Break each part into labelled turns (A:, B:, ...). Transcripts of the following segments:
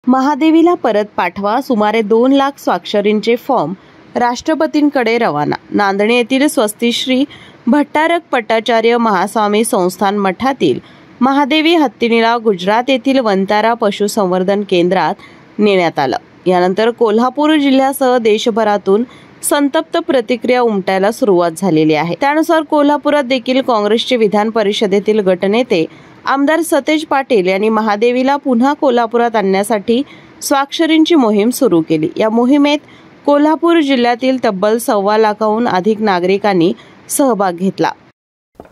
A: महादेवीला परत पाठवा, सुमारे 2 लाख स्वाक्षरींचे फॉर्म राष्ट्रपतींकडे रवाना। नांदणे येथील स्वस्तिश्री भट्टारक पट्टाचार्य महास्वामी संस्थान मठातील महादेवी हत्तीनीला गुजरात येथील वंतारा पशुसंवर्धन केंद्रात नेण्यात आलं। यानंतर कोल्हापूर जिल्ह्यासह देशभरातून संतप्त प्रतिक्रिया उमटायला सुरुवात झालेली आहे। त्यानुसार कोल्हापुरात देखील काँग्रेसचे विधान परिषदेतील गटनेते आमदार सतेज पाटील यांनी महादेवीला पुन्हा कोल्हापुरात आणण्यासाठी स्वाक्षरींची मोहीम सुरू केली। या मोहिमेत कोल्हापूर जिल्ह्यातील तब्बल 1.25 लाखाहून अधिक नागरिकांनी सहभाग घेतला।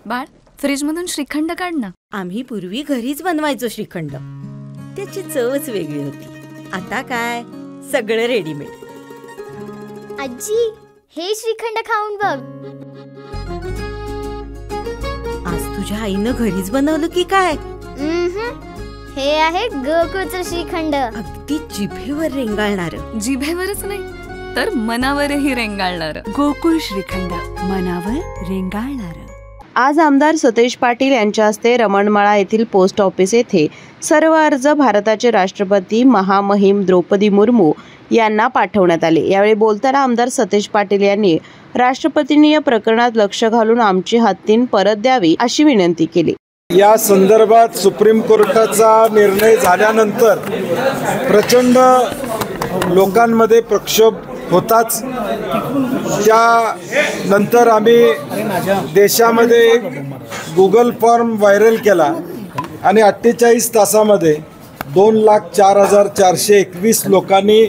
B: बाळ, फ्रीजमधून श्रीखंड काढ ना।
C: आम्ही पूर्वी घरीच बनवायचो श्रीखंड, त्याची चवच वेगळी होती। आता काय सगळं रेडीमेड।
D: आजी, हे श्रीखंड खाऊन बघ।
C: आज तुझ्या आईनं घरीच बनवलं की काय?
D: हे आहे गोकुळचं श्रीखंड,
C: अगदी जिभेवर रेंगाळणार।
B: जिभेवरच नाही तर मनावरही रेंगाळणार। गोकुळ श्रीखंड, मनावर रेंगाळणार।
A: आज आमदार सतेज पाटील यांच्या हस्ते रमणमाळा येथील पोस्ट ऑफिस येथे सर्व अर्ज भारताचे राष्ट्रपती महामहिम द्रौपदी मुर्मू यांना पाठवण्यात आले। यावेळी बोलताना आमदार सतेज पाटील यांनी राष्ट्रपतींनी या प्रकरणात लक्ष घालून आमची हत्तीन परत द्यावी अशी विनंती केली।
E: या संदर्भात सुप्रीम कोर्टाचा निर्णय झाल्यानंतर प्रचंड लोकांमध्ये प्रक्षोभ होताच। त्यानंतर आम्ही देशामध्ये एक गुगल फॉर्म व्हायरल केला आणि 48 तासामध्ये 2,04,421 लोकांनी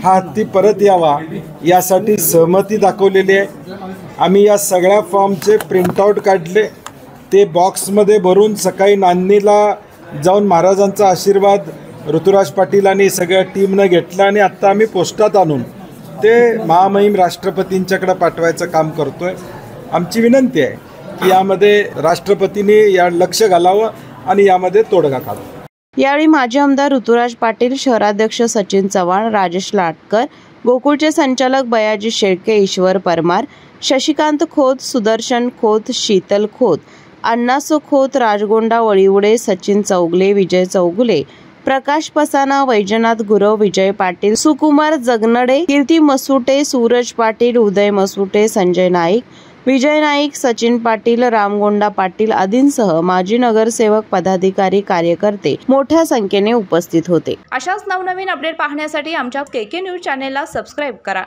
E: हा हत्ती परत यावा यासाठी सहमती दाखवलेली आहे। आम्ही या सगळ्या फॉर्मचे प्रिंटआउट काढले, ते बॉक्समध्ये भरून सकाळी नांदणीला जाऊन महाराजांचा आशीर्वाद ऋतुराज पाटील आणि सगळ्या टीमनं घेतला आणि आत्ता आम्ही पोस्टात आणून ते महामहिम राष्ट्रपतींच्याकडे पाठवायचं काम करतोय। आमची विनंती आहे की यामध्ये राष्ट्रपतींनी या लक्ष घालावं आणि यामध्ये तोडगा काढावा।
A: यावेळी माजी आमदार ऋतुराज पाटील, शहराध्यक्ष सचिन चव्हाण, राजेश लाटकर, गोकुळचे संचालक बयाजी शेळके, ईश्वर परमार, शशिकांत खोत, सुदर्शन खोत, शीतल खोत, अण्णासो खोत, राजगोंडा वळीवडे, सचिन चौगले, विजय चौगुले, प्रकाश पसाना, वैजनाथ गुरव, विजय पाटील, सुकुमार जगनडे, कीर्ती मसुटे, सूरज पाटील, उदय मसुटे, संजय नाईक, विजय नाईक, सचिन पाटील, रामगोंडा पाटील आदींसह माजी नगरसेवक, पदाधिकारी, कार्यकर्ते मोठ्या संख्येने उपस्थित होते।
F: अशाच नवनवीन अपडेट पाहण्यासाठी आमच्या KK न्यूज चॅनेलला सबस्क्राईब करा।